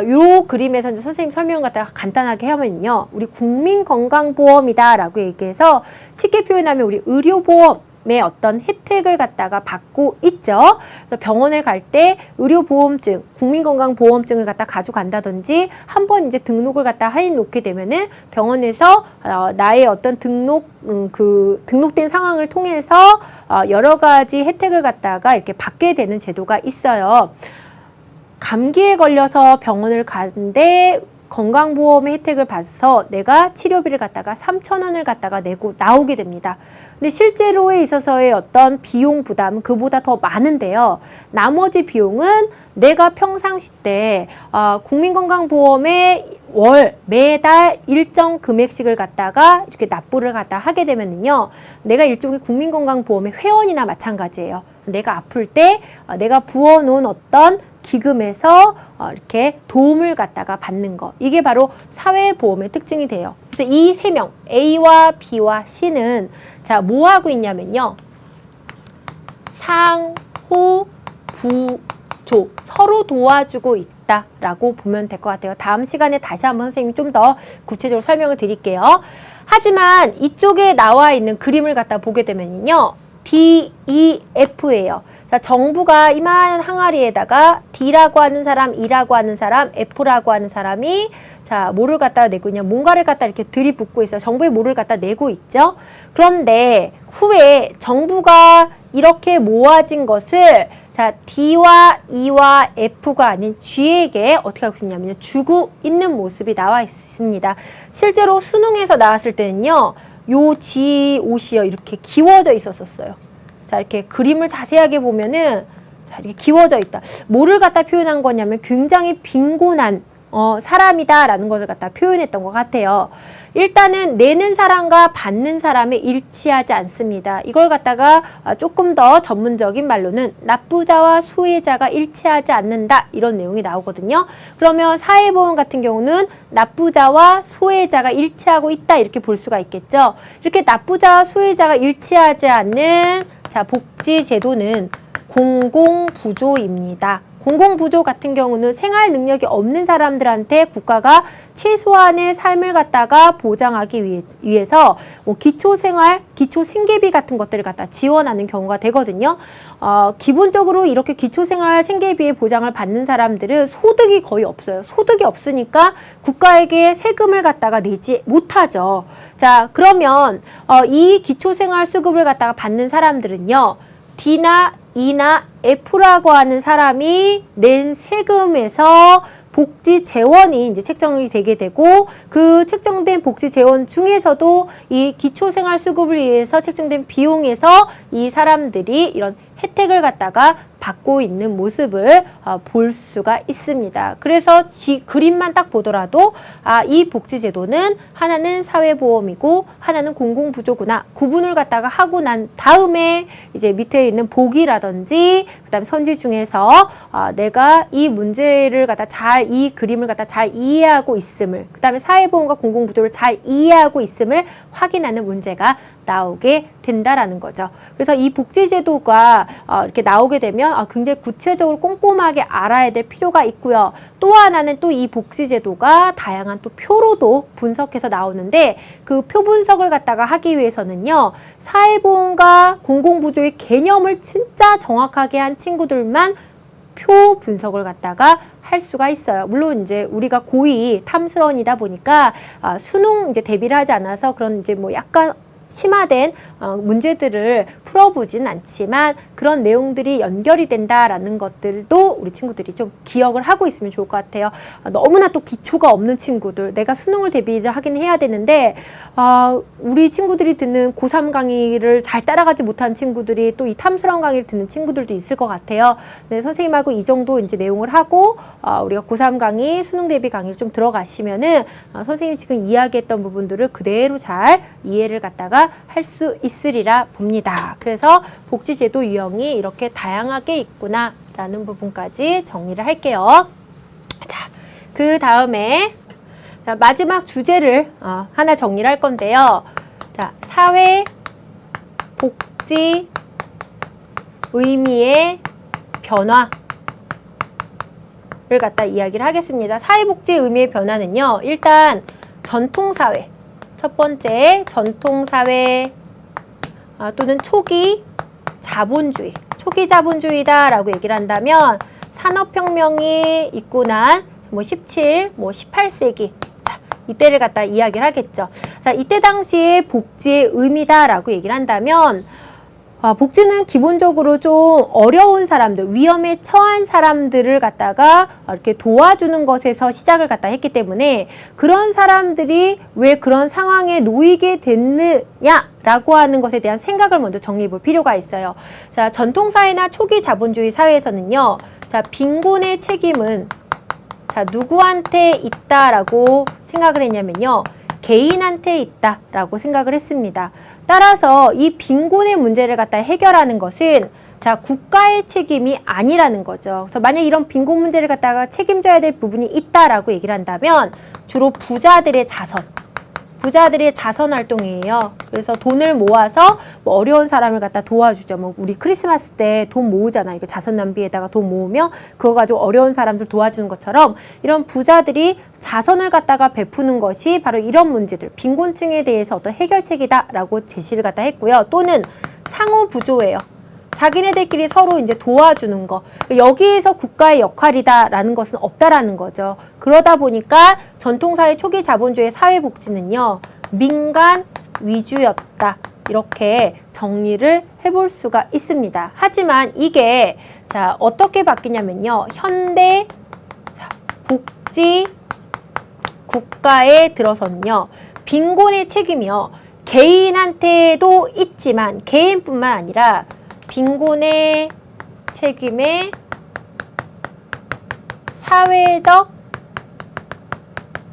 요 그림에서 이제 선생님 설명 갖다가 간단하게 하면요, 우리 국민건강보험이다라고 얘기해서 쉽게 표현하면 우리 의료보험 의 어떤 혜택을 갖다가 받고 있죠. 그래서 병원에 갈 때 의료보험증, 국민건강보험증을 갖다 가져간다든지 한번 이제 등록을 갖다 해 놓게 되면은 병원에서 나의 어떤 등록된 상황을 통해서 여러 가지 혜택을 갖다가 이렇게 받게 되는 제도가 있어요. 감기에 걸려서 병원을 가는데 건강보험의 혜택을 받아서 내가 치료비를 갖다가 3,000원을 갖다가 내고 나오게 됩니다. 근데 실제로에 있어서의 어떤 비용 부담은 그보다 더 많은데요. 나머지 비용은 내가 평상시 때 국민건강보험에 매달 일정 금액씩을 갖다가 이렇게 납부를 갖다 하게 되면은요, 내가 일종의 국민건강보험의 회원이나 마찬가지예요. 내가 아플 때 내가 부어놓은 어떤 기금에서 이렇게 도움을 갖다가 받는 거, 이게 바로 사회보험의 특징이 돼요. 그래서 이 세 명 A와 B와 C는 자 뭐 하고 있냐면요, 상호 부조, 서로 도와주고 있다라고 보면 될 것 같아요. 다음 시간에 다시 한번 선생님이 좀 더 구체적으로 설명을 드릴게요. 하지만 이쪽에 나와 있는 그림을 갖다 보게 되면요, D, E, F예요. 자, 정부가 이만한 항아리에다가 D라고 하는 사람, E라고 하는 사람, F라고 하는 사람이 자, 뭐를 갖다 내고 있냐, 뭔가를 갖다 이렇게 들이붓고 있어요. 정부의 뭐를 갖다 내고 있죠. 그런데 후에 정부가 이렇게 모아진 것을 자, D와 E와 F가 아닌 G에게 어떻게 하고 있냐면 주고 있는 모습이 나와 있습니다. 실제로 수능에서 나왔을 때는요, 요 G, 옷이요, 이렇게 기워져 있었어요. 자, 이렇게 그림을 자세하게 보면은 자, 이렇게 기워져 있다. 뭐를 갖다 표현한 거냐면 굉장히 빈곤한 사람이다라는 것을 갖다 표현했던 것 같아요. 일단은 내는 사람과 받는 사람이 일치하지 않습니다. 이걸 갖다가 조금 더 전문적인 말로는 납부자와 수혜자가 일치하지 않는다, 이런 내용이 나오거든요. 그러면 사회보험 같은 경우는 납부자와 수혜자가 일치하고 있다, 이렇게 볼 수가 있겠죠. 이렇게 납부자와 수혜자가 일치하지 않는 자 복지제도는 공공부조입니다. 공공부조 같은 경우는 생활 능력이 없는 사람들한테 국가가 최소한의 삶을 갖다가 보장하기 위해서 기초생계비 같은 것들을 갖다 지원하는 경우가 되거든요. 기본적으로 이렇게 기초생활 생계비의 보장을 받는 사람들은 소득이 거의 없어요. 소득이 없으니까 국가에게 세금을 갖다가 내지 못하죠. 자, 그러면 이 기초생활 수급을 갖다가 받는 사람들은요, D나 E나 F라고 하는 사람이 낸 세금에서 복지재원이 이제 책정이 되게 되고, 그 책정된 복지재원 중에서도 이 기초생활수급을 위해서 책정된 비용에서 이 사람들이 이런 혜택을 갖다가 받고 있는 모습을 볼 수가 있습니다. 그래서 그림만 딱 보더라도 이 복지제도는 하나는 사회보험이고 하나는 공공부조구나, 구분을 갖다가 하고 난 다음에 이제 밑에 있는 복이라든지 그다음 선지 중에서 내가 이 문제를 갖다 이 그림을 갖다 잘 이해하고 있음을, 그다음에 사회보험과 공공부조를 잘 이해하고 있음을 확인하는 문제가 나오게 된다라는 거죠. 그래서 이 복지제도가 이렇게 나오게 되면 굉장히 구체적으로 꼼꼼하게 알아야 될 필요가 있고요. 또 하나는 또 이 복지제도가 다양한 또 표로도 분석해서 나오는데 그 표 분석을 갖다가 하기 위해서는요. 사회보험과 공공부조의 개념을 진짜 정확하게 한 친구들만 표 분석을 갖다가 할 수가 있어요. 물론 이제 우리가 고2 탐스런이다 보니까 수능 이제 대비를 하지 않아서 그런 이제 뭐 약간 심화된 문제들을 풀어보진 않지만 그런 내용들이 연결이 된다라는 것들도 우리 친구들이 좀 기억을 하고 있으면 좋을 것 같아요. 너무나 또 기초가 없는 친구들, 내가 수능을 대비를 하긴 해야 되는데 우리 친구들이 듣는 고3 강의를 잘 따라가지 못한 친구들이 또 이 탐스러운 강의를 듣는 친구들도 있을 것 같아요. 네, 선생님하고 이 정도 이제 내용을 하고 우리가 고3 강의, 수능 대비 강의를 좀 들어가시면은 선생님이 지금 이야기했던 부분들을 그대로 잘 이해를 갖다가 할 수 있으리라 봅니다. 그래서 복지제도 유형이 이렇게 다양하게 있구나 라는 부분까지 정리를 할게요. 자, 그 다음에 마지막 주제를 하나 정리를 할 건데요. 자, 사회 복지 의미의 변화를 갖다 이야기를 하겠습니다. 사회복지 의미의 변화는요. 일단 전통사회, 첫 번째 전통사회 또는 초기 자본주의, 초기 자본주의다라고 얘기를 한다면 산업혁명이 있고 난 뭐 17, 뭐 18세기 자, 이때를 갖다 이야기를 하겠죠. 자, 이때 당시에 복지의 의미다라고 얘기를 한다면 복지는 기본적으로 좀 어려운 사람들, 위험에 처한 사람들을 갖다가 이렇게 도와주는 것에서 시작을 갖다 했기 때문에 그런 사람들이 왜 그런 상황에 놓이게 됐느냐라고 하는 것에 대한 생각을 먼저 정리해 볼 필요가 있어요. 자, 전통사회나 초기 자본주의 사회에서는요, 자, 빈곤의 책임은 자, 누구한테 있다라고 생각을 했냐면요. 개인한테 있다라고 생각을 했습니다. 따라서 이 빈곤의 문제를 갖다 해결하는 것은 자, 국가의 책임이 아니라는 거죠. 그래서 만약 이런 빈곤 문제를 갖다가 책임져야 될 부분이 있다라고 얘기를 한다면 주로 부자들의 자선 활동이에요. 그래서 돈을 모아서 뭐 어려운 사람을 갖다 도와주죠. 뭐 우리 크리스마스 때 돈 모으잖아요. 이거 자선 낭비에다가 돈 모으면 그거 가지고 어려운 사람들 도와주는 것처럼 이런 부자들이 자선을 갖다가 베푸는 것이 바로 이런 문제들, 빈곤층에 대해서 어떤 해결책이다라고 제시를 갖다 했고요. 또는 상호 부조예요. 자기네들끼리 서로 이제 도와주는 거. 여기에서 국가의 역할이다라는 것은 없다라는 거죠. 그러다 보니까 전통사회 초기 자본주의 사회복지는요, 민간 위주였다. 이렇게 정리를 해볼 수가 있습니다. 하지만 이게 자, 어떻게 바뀌냐면요. 현대 복지 국가에 들어서는요, 빈곤의 책임이요, 개인한테도 있지만 개인뿐만 아니라 빈곤의 책임에 사회적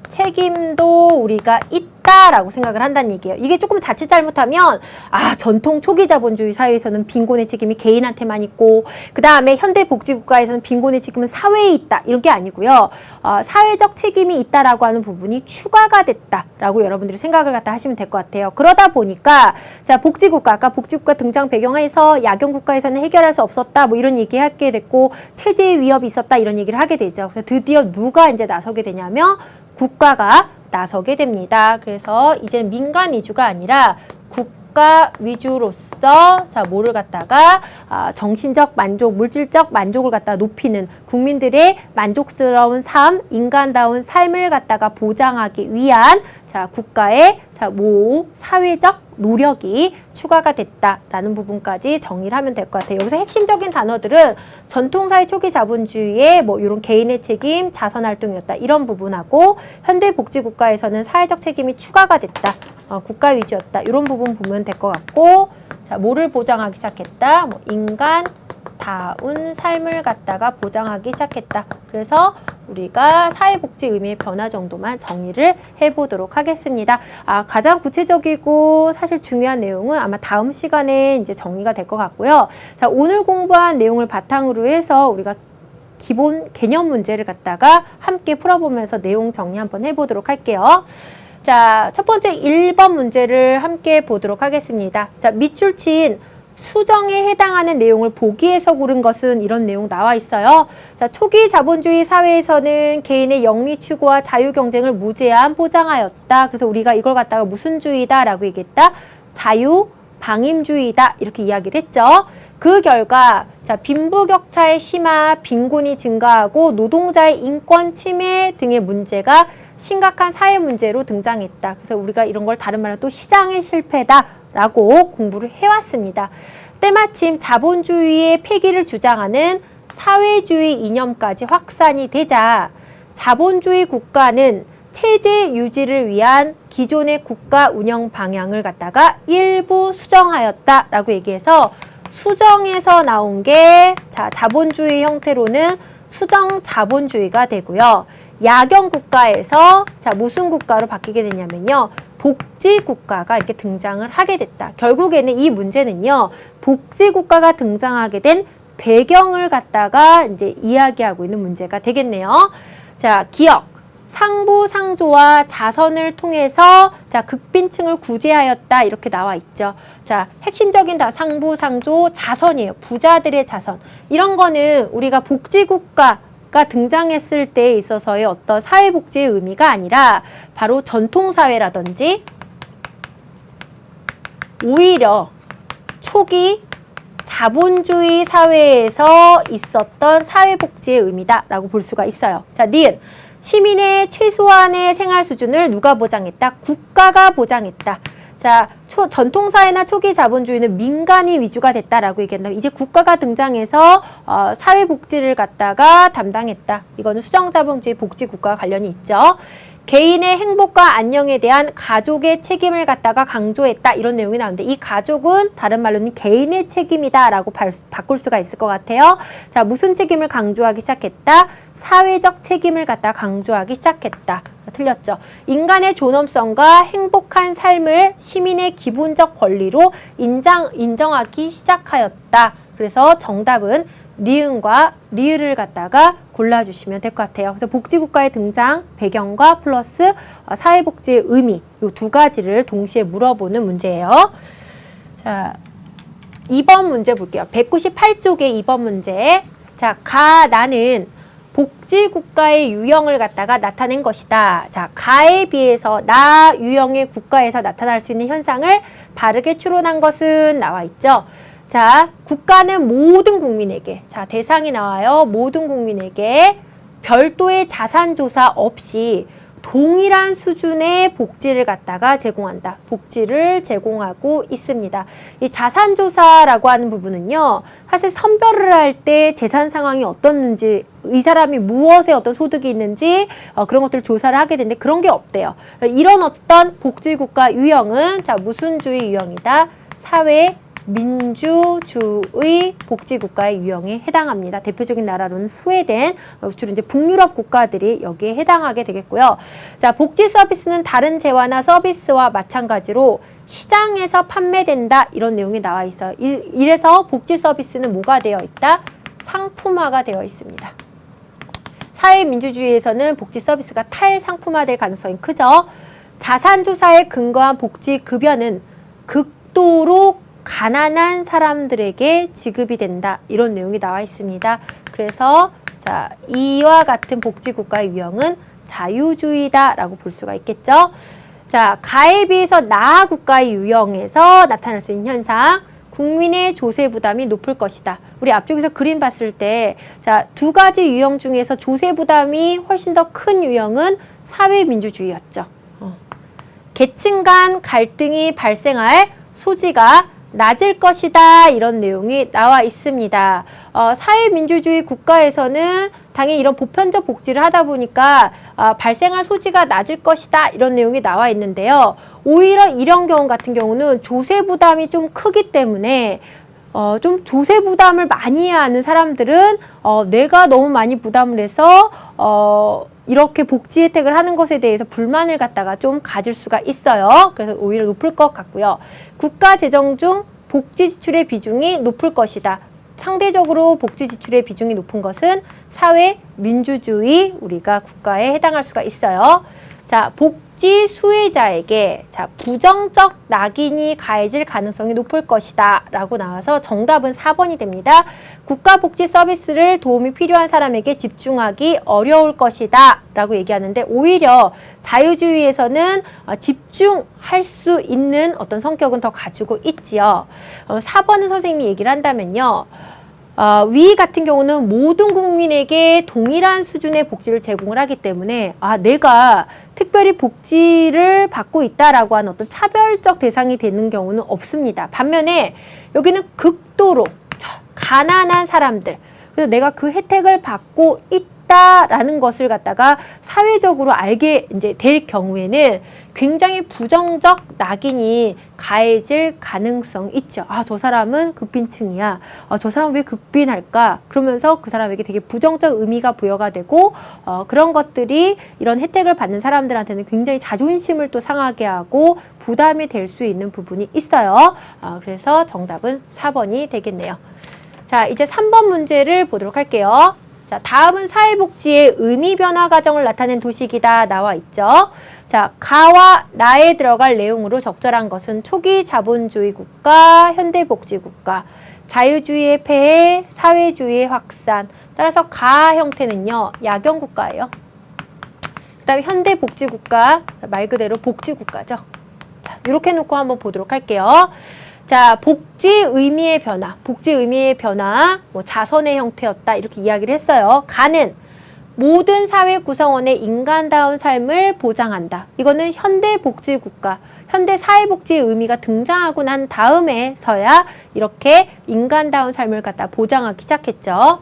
책임도 우리가 있다라고 생각을 한다는 얘기예요. 이게 조금 자칫 잘못하면 전통 초기 자본주의 사회에서는 빈곤의 책임이 개인한테만 있고 그 다음에 현대복지국가에서는 빈곤의 책임은 사회에 있다 이런 게 아니고요. 사회적 책임이 있다라고 하는 부분이 추가가 됐다라고 여러분들이 생각을 갖다 하시면 될 것 같아요. 그러다 보니까 자, 복지국가, 아까 복지국가 등장 배경에서 야경국가에서는 해결할 수 없었다 뭐 이런 얘기 하게 됐고 체제의 위협이 있었다 이런 얘기를 하게 되죠. 그래서 드디어 누가 이제 나서게 되냐면 국가가 나서게 됩니다. 그래서 이제 민간 위주가 아니라 국가 위주로서 자, 뭐를 갖다가 정신적 만족, 물질적 만족을 갖다가 높이는 국민들의 만족스러운 삶, 인간다운 삶을 갖다가 보장하기 위한 자, 국가의 자, 사회적 노력이 추가가 됐다라는 부분까지 정리를 하면 될 것 같아요. 여기서 핵심적인 단어들은 전통사회 초기 자본주의의 뭐 이런 개인의 책임, 자선활동이었다 이런 부분하고 현대복지국가에서는 사회적 책임이 추가가 됐다, 국가 위주였다 이런 부분 보면 될 것 같고 자, 뭐를 보장하기 시작했다? 뭐 인간다운 삶을 갖다가 보장하기 시작했다. 그래서 우리가 사회복지 의미의 변화 정도만 정리를 해보도록 하겠습니다. 가장 구체적이고 사실 중요한 내용은 아마 다음 시간에 이제 정리가 될 것 같고요. 자, 오늘 공부한 내용을 바탕으로 해서 우리가 기본 개념 문제를 갖다가 함께 풀어보면서 내용 정리 한번 해보도록 할게요. 자, 첫 번째 1번 문제를 함께 보도록 하겠습니다. 자, 밑줄 친 수정에 해당하는 내용을 보기에서 고른 것은 이런 내용 나와 있어요. 자, 초기 자본주의 사회에서는 개인의 영리 추구와 자유 경쟁을 무제한 보장하였다. 그래서 우리가 이걸 갖다가 무슨 주의다라고 얘기했다? 자유 방임주의다. 이렇게 이야기를 했죠. 그 결과 자, 빈부격차의 심화, 빈곤이 증가하고 노동자의 인권 침해 등의 문제가 심각한 사회 문제로 등장했다. 그래서 우리가 이런 걸 다른 말로 또 시장의 실패다라고 공부를 해왔습니다. 때마침 자본주의의 폐기를 주장하는 사회주의 이념까지 확산이 되자 자본주의 국가는 체제 유지를 위한 기존의 국가 운영 방향을 갖다가 일부 수정하였다라고 얘기해서 수정에서 나온 게 자, 자본주의 형태로는 수정 자본주의가 되고요. 야경 국가에서 자, 무슨 국가로 바뀌게 되냐면요. 복지 국가가 이렇게 등장을 하게 됐다. 결국에는 이 문제는요. 복지 국가가 등장하게 된 배경을 갖다가 이제 이야기하고 있는 문제가 되겠네요. 자, 기억. 상부상조와 자선을 통해서 자, 극빈층을 구제하였다. 이렇게 나와 있죠. 자, 핵심적인 다 상부상조 자선이에요. 부자들의 자선. 이런 거는 우리가 복지국가가 등장했을 때에 있어서의 어떤 사회복지의 의미가 아니라 바로 전통사회라든지 오히려 초기 자본주의 사회에서 있었던 사회복지의 의미다라고 볼 수가 있어요. 자, 니은. 시민의 최소한의 생활 수준을 누가 보장했다? 국가가 보장했다. 자, 전통사회나 초기 자본주의는 민간이 위주가 됐다라고 얘기한다. 이제 국가가 등장해서 사회복지를 갖다가 담당했다. 이거는 수정자본주의 복지국가와 관련이 있죠. 개인의 행복과 안녕에 대한 가족의 책임을 갖다가 강조했다. 이런 내용이 나오는데 이 가족은 다른 말로는 개인의 책임이다라고 바꿀 수가 있을 것 같아요. 자, 무슨 책임을 강조하기 시작했다? 사회적 책임을 갖다가 강조하기 시작했다. 틀렸죠. 인간의 존엄성과 행복한 삶을 시민의 기본적 권리로 인정하기 시작하였다. 그래서 정답은 니은과 리을을 갖다가 골라주시면 될 것 같아요. 그래서 복지국가의 등장, 배경과 플러스 사회복지의 의미 이 두 가지를 동시에 물어보는 문제예요. 자, 2번 문제 볼게요. 198쪽의 2번 문제. 자, 나는 복지국가의 유형을 갖다가 나타낸 것이다. 자, 가에 비해서 나 유형의 국가에서 나타날 수 있는 현상을 바르게 추론한 것은 나와 있죠. 자, 국가는 모든 국민에게, 자, 대상이 나와요. 모든 국민에게 별도의 자산조사 없이 동일한 수준의 복지를 갖다가 제공한다. 복지를 제공하고 있습니다. 이 자산조사라고 하는 부분은요, 사실 선별을 할 때 재산 상황이 어떻는지, 이 사람이 무엇에 어떤 소득이 있는지, 그런 것들을 조사를 하게 되는데 그런 게 없대요. 이런 어떤 복지국가 유형은, 자, 무슨 주의 유형이다? 사회 민주주의 복지국가의 유형에 해당합니다. 대표적인 나라로는 스웨덴, 주로 이제 북유럽 국가들이 여기에 해당하게 되겠고요. 자, 복지 서비스는 다른 재화나 서비스와 마찬가지로 시장에서 판매된다. 이런 내용이 나와 있어요. 이래서 복지 서비스는 뭐가 되어 있다? 상품화가 되어 있습니다. 사회민주주의에서는 복지 서비스가 탈상품화될 가능성이 크죠. 자산조사에 근거한 복지급여는 극도로 가난한 사람들에게 지급이 된다. 이런 내용이 나와 있습니다. 그래서 자, 이와 같은 복지국가의 유형은 자유주의다라고 볼 수가 있겠죠. 자, 가에 비해서 나 국가의 유형에서 나타날 수 있는 현상, 국민의 조세 부담이 높을 것이다. 우리 앞쪽에서 그림 봤을 때, 자, 두 가지 유형 중에서 조세 부담이 훨씬 더 큰 유형은 사회민주주의였죠. 계층 간 갈등이 발생할 소지가 낮을 것이다. 이런 내용이 나와 있습니다. 사회민주주의 국가에서는 당연히 이런 보편적 복지를 하다 보니까 발생할 소지가 낮을 것이다. 이런 내용이 나와 있는데요. 오히려 이런 경우 같은 경우는 조세 부담이 좀 크기 때문에 좀 조세 부담을 많이 하는 사람들은 내가 너무 많이 부담을 해서 이렇게 복지 혜택을 하는 것에 대해서 불만을 갖다가 좀 가질 수가 있어요. 그래서 오히려 높을 것 같고요. 국가 재정 중 복지 지출의 비중이 높을 것이다. 상대적으로 복지 지출의 비중이 높은 것은 사회 민주주의 우리가 국가에 해당할 수가 있어요. 자, 복지 수혜자에게 자, 부정적 낙인이 가해질 가능성이 높을 것이다 라고 나와서 정답은 4번이 됩니다. 국가복지 서비스를 도움이 필요한 사람에게 집중하기 어려울 것이다 라고 얘기하는데 오히려 자유주의에서는 집중할 수 있는 어떤 성격은 더 가지고 있지요. 4번은 선생님이 얘기를 한다면요. 위 같은 경우는 모든 국민에게 동일한 수준의 복지를 제공을 하기 때문에 내가 특별히 복지를 받고 있다라고 하는 어떤 차별적 대상이 되는 경우는 없습니다. 반면에 여기는 극도로 가난한 사람들, 그래서 내가 그 혜택을 받고 있다라는 것을 갖다가 사회적으로 알게 이제 될 경우에는 굉장히 부정적 낙인이 가해질 가능성이 있죠. 저 사람은 극빈층이야. 저 사람은 왜 극빈할까? 그러면서 그 사람에게 되게 부정적 의미가 부여가 되고 그런 것들이 이런 혜택을 받는 사람들한테는 굉장히 자존심을 또 상하게 하고 부담이 될 수 있는 부분이 있어요. 그래서 정답은 4번이 되겠네요. 자, 이제 3번 문제를 보도록 할게요. 자, 다음은 사회복지의 의미 변화 과정을 나타낸 도식이다 나와 있죠. 자, 가와 나에 들어갈 내용으로 적절한 것은 초기 자본주의 국가, 현대복지 국가, 자유주의의 폐해, 사회주의의 확산. 따라서 가 형태는요, 야경 국가예요. 그 다음에 현대복지 국가, 말 그대로 복지 국가죠. 자, 이렇게 놓고 한번 보도록 할게요. 자, 복지 의미의 변화, 뭐 자선의 형태였다 이렇게 이야기를 했어요. 가는 모든 사회 구성원의 인간다운 삶을 보장한다. 이거는 현대복지국가, 현대사회복지의 의미가 등장하고 난 다음에서야 이렇게 인간다운 삶을 갖다 보장하기 시작했죠.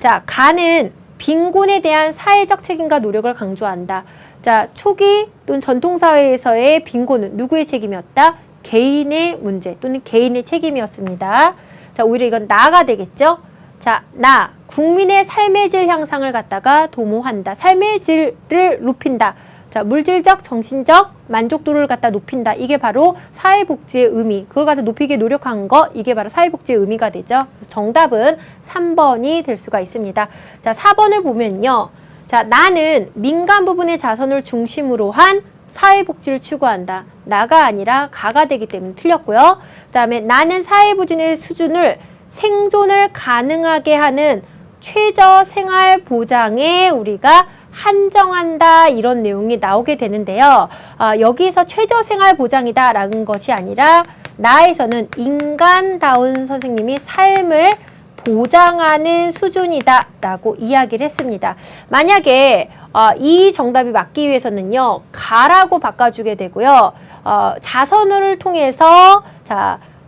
자, 가는 빈곤에 대한 사회적 책임과 노력을 강조한다. 자, 초기 또는 전통사회에서의 빈곤은 누구의 책임이었다? 개인의 문제 또는 개인의 책임이었습니다. 자, 오히려 이건 나가 되겠죠? 자, 나, 국민의 삶의 질 향상을 갖다가 도모한다. 삶의 질을 높인다. 자, 물질적, 정신적 만족도를 갖다 높인다. 이게 바로 사회복지의 의미. 그걸 갖다 높이게 노력한 거, 이게 바로 사회복지의 의미가 되죠. 정답은 3번이 될 수가 있습니다. 자, 4번을 보면요. 자, 나는 민간 부분의 자선을 중심으로 한 사회복지를 추구한다. 나가 아니라 가가 되기 때문에 틀렸고요. 그 다음에 나는 사회보증의 수준을 생존을 가능하게 하는 최저생활보장에 우리가 한정한다 이런 내용이 나오게 되는데요. 여기서 최저생활보장이다 라는 것이 아니라 나에서는 인간다운 선생님이 삶을 보장하는 수준이다 라고 이야기를 했습니다. 만약에 이 정답이 맞기 위해서는요, 가라고 바꿔주게 되고요. 자선을 통해서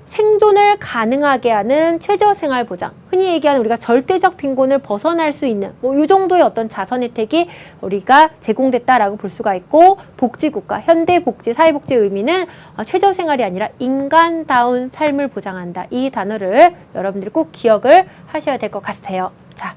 생존을 가능하게 하는 최저생활보장, 흔히 얘기하는 우리가 절대적 빈곤을 벗어날 수 있는 이 정도의 어떤 자선 혜택이 우리가 제공됐다라고 볼 수가 있고, 복지국가, 현대복지, 사회복지의 의미는 최저생활이 아니라 인간다운 삶을 보장한다. 이 단어를 여러분들이 꼭 기억을 하셔야 될 것 같아요. 자,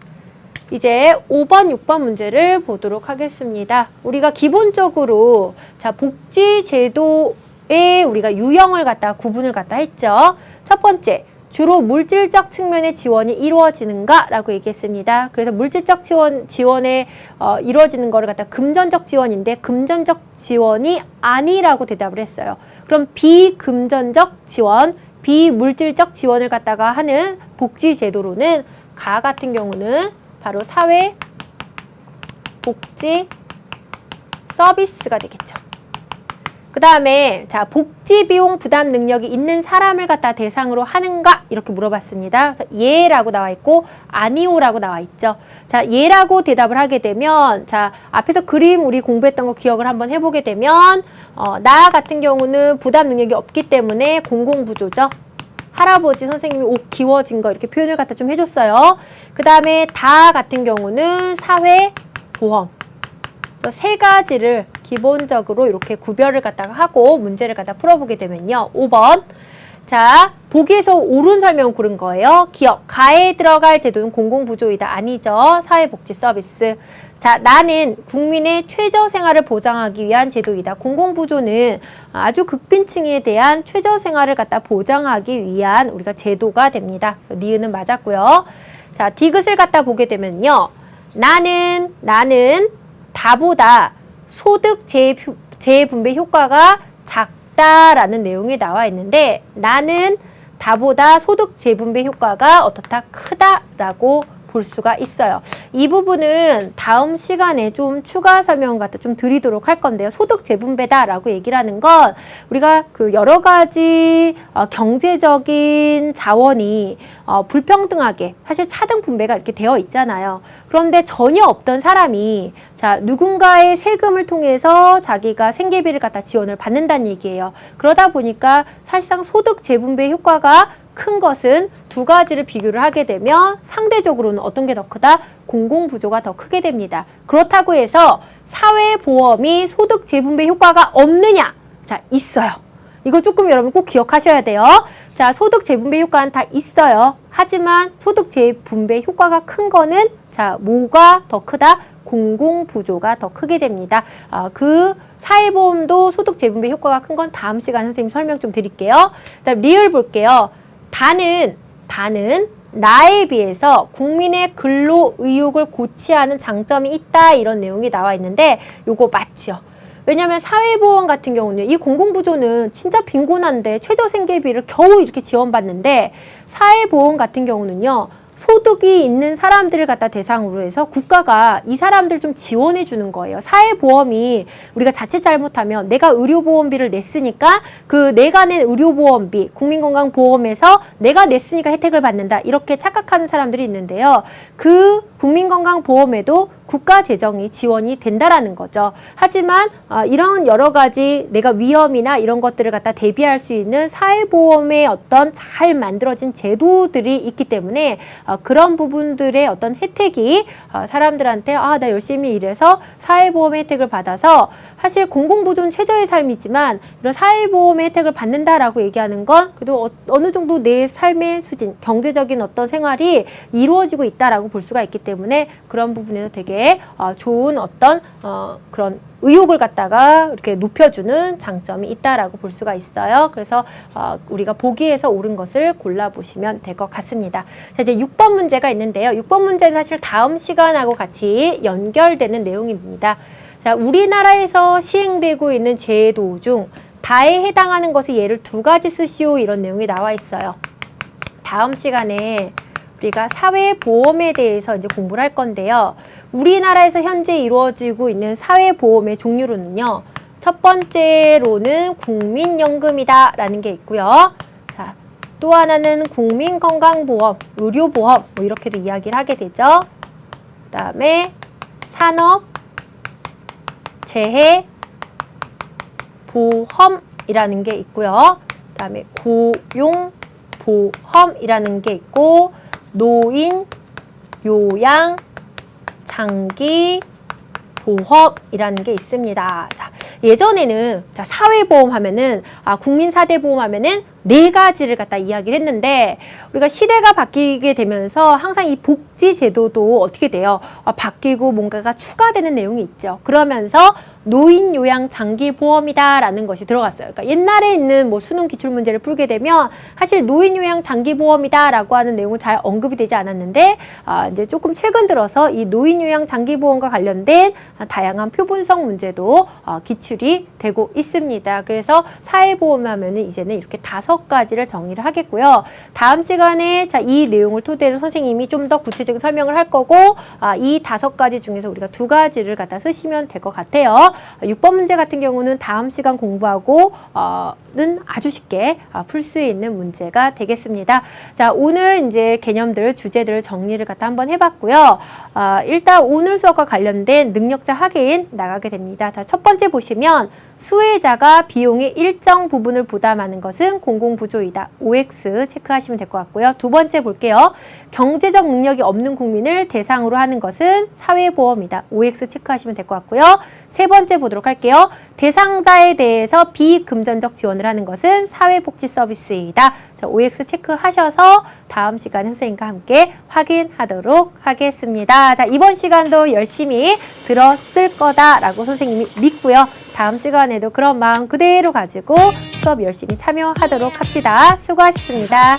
이제 5번, 6번 문제를 보도록 하겠습니다. 우리가 기본적으로 복지제도에 우리가 유형을 갖다 구분을 갖다 했죠. 첫 번째, 주로 물질적 측면의 지원이 이루어지는가? 라고 얘기했습니다. 그래서 물질적 지원에 이루어지는 거를 갖다 금전적 지원인데 금전적 지원이 아니라고 대답을 했어요. 그럼 비금전적 지원, 비물질적 지원을 갖다가 하는 복지제도로는 가 같은 경우는 바로 사회 복지 서비스가 되겠죠. 그 다음에 복지 비용 부담 능력이 있는 사람을 갖다 대상으로 하는가 이렇게 물어봤습니다. 예라고 나와 있고 아니오라고 나와 있죠. 자, 예라고 대답을 하게 되면 앞에서 그림 우리 공부했던 거 기억을 한번 해보게 되면 나 같은 경우는 부담 능력이 없기 때문에 공공부조죠. 할아버지 선생님이 옷 기워진 거 이렇게 표현을 갖다 좀 해줬어요. 그 다음에 다 같은 경우는 사회보험. 세 가지를 기본적으로 이렇게 구별을 갖다가 하고 문제를 갖다 풀어보게 되면요. 5번. 자, 보기에서 옳은 설명 고른 거예요. 기억. 가에 들어갈 제도는 공공부조이다. 아니죠. 사회복지 서비스. 자, 나는 국민의 최저생활을 보장하기 위한 제도이다. 공공부조는 아주 극빈층에 대한 최저생활을 갖다 보장하기 위한 우리가 제도가 됩니다. 니은은 맞았고요. 자, 디귿을 갖다 보게 되면요. 나는 다보다 소득 재분배 효과가 작다라는 내용이 나와 있는데 나는 다보다 소득 재분배 효과가 어떻다? 크다라고 볼 수가 있어요. 이 부분은 다음 시간에 좀 추가 설명 같은 좀 드리도록 할 건데요. 소득 재분배다라고 얘기를 하는 건 우리가 그 여러 가지 경제적인 자원이 불평등하게 사실 차등 분배가 이렇게 되어 있잖아요. 그런데 전혀 없던 사람이 자 누군가의 세금을 통해서 자기가 생계비를 갖다 지원을 받는다는 얘기예요. 그러다 보니까 사실상 소득 재분배 효과가 큰 것은 두 가지를 비교를 하게 되면 상대적으로는 어떤 게 더 크다? 공공부조가 더 크게 됩니다. 그렇다고 해서 사회보험이 소득 재분배 효과가 없느냐? 자, 있어요. 이거 조금 여러분 꼭 기억하셔야 돼요. 자, 소득 재분배 효과는 다 있어요. 하지만 소득 재분배 효과가 큰 거는 자, 뭐가 더 크다? 공공부조가 더 크게 됩니다. 그 사회보험도 소득 재분배 효과가 큰 건 다음 시간에 선생님 설명 좀 드릴게요. 그다음 리을 볼게요. 다는 나에 비해서 국민의 근로 의욕을 고취하는 장점이 있다 이런 내용이 나와 있는데 요거 맞죠? 왜냐하면 사회보험 같은 경우는 이 공공부조는 진짜 빈곤한데 최저생계비를 겨우 이렇게 지원받는데 사회보험 같은 경우는요. 소득이 있는 사람들을 갖다 대상으로 해서 국가가 이 사람들 좀 지원해 주는 거예요. 사회보험이 우리가 자칫 잘못하면 내가 의료보험비를 냈으니까 그 내가 낸 의료보험비, 국민건강보험에서 내가 냈으니까 혜택을 받는다. 이렇게 착각하는 사람들이 있는데요. 그 국민건강보험에도 국가 재정이 지원이 된다라는 거죠. 하지만 이런 여러 가지 내가 위험이나 이런 것들을 갖다 대비할 수 있는 사회보험의 어떤 잘 만들어진 제도들이 있기 때문에 그런 부분들의 어떤 혜택이 사람들한테 나 열심히 일해서 사회보험의 혜택을 받아서 사실 공공부조는 최저의 삶이지만 이런 사회보험의 혜택을 받는다라고 얘기하는 건 그래도 어느 정도 내 삶의 수준, 경제적인 어떤 생활이 이루어지고 있다라고 볼 수가 있기 때문에 그런 부분에서 되게 좋은 어떤 그런 의욕을 갖다가 이렇게 높여주는 장점이 있다라고 볼 수가 있어요. 그래서 우리가 보기에서 옳은 것을 골라보시면 될 것 같습니다. 자, 이제 6번 문제가 있는데요. 6번 문제는 사실 다음 시간하고 같이 연결되는 내용입니다. 자, 우리나라에서 시행되고 있는 제도 중 다에 해당하는 것이 예를 두 가지 쓰시오 이런 내용이 나와 있어요. 다음 시간에 우리가 사회보험에 대해서 이제 공부를 할 건데요. 우리나라에서 현재 이루어지고 있는 사회보험의 종류로는요. 첫 번째로는 국민연금이다 라는 게 있고요. 자, 또 하나는 국민건강보험, 의료보험 뭐 이렇게도 이야기를 하게 되죠. 그 다음에 산업, 재해, 보험이라는 게 있고요. 그 다음에 고용보험이라는 게 있고 노인, 요양, 장기 보험이라는 게 있습니다. 자, 예전에는 자, 사회보험 하면은 국민 4대 보험 하면은 네 가지를 갖다 이야기를 했는데 우리가 시대가 바뀌게 되면서 항상 이 복지 제도도 어떻게 돼요? 바뀌고 뭔가가 추가되는 내용이 있죠. 그러면서 노인 요양 장기 보험이다라는 것이 들어갔어요. 그러니까 옛날에 있는 뭐 수능 기출 문제를 풀게 되면 사실 노인 요양 장기 보험이다라고 하는 내용은 잘 언급이 되지 않았는데 이제 조금 최근 들어서 이 노인 요양 장기 보험과 관련된 다양한 표본성 문제도 기출이 되고 있습니다. 그래서 사회보험 하면은 이제는 이렇게 5가지를 정의를 하겠고요. 다음 시간에 자, 이 내용을 토대로 선생님이 좀 더 구체적인 설명을 할 거고 이 5가지 중에서 우리가 2가지를 갖다 쓰시면 될 것 같아요. 6번 문제 같은 경우는 다음 시간 공부하고는 아주 쉽게 풀 수 있는 문제가 되겠습니다. 자, 오늘 이제 개념들, 주제들 정리를 갖다 한번 해봤고요. 일단 오늘 수업과 관련된 능력자 확인 나가게 됩니다. 자, 첫 번째 보시면 수혜자가 비용의 일정 부분을 부담하는 것은 공공부조이다. OX 체크하시면 될 것 같고요. 두 번째 볼게요. 경제적 능력이 없는 국민을 대상으로 하는 것은 사회보험이다. OX 체크하시면 될 것 같고요. 세 번째 보도록 할게요. 대상자에 대해서 비금전적 지원을 하는 것은 사회복지 서비스이다. 자, OX 체크하셔서 다음 시간에 선생님과 함께 확인하도록 하겠습니다. 자, 이번 시간도 열심히 들었을 거다라고 선생님이 믿고요. 다음 시간에도 그런 마음 그대로 가지고 수업 열심히 참여하도록 합시다. 수고하셨습니다.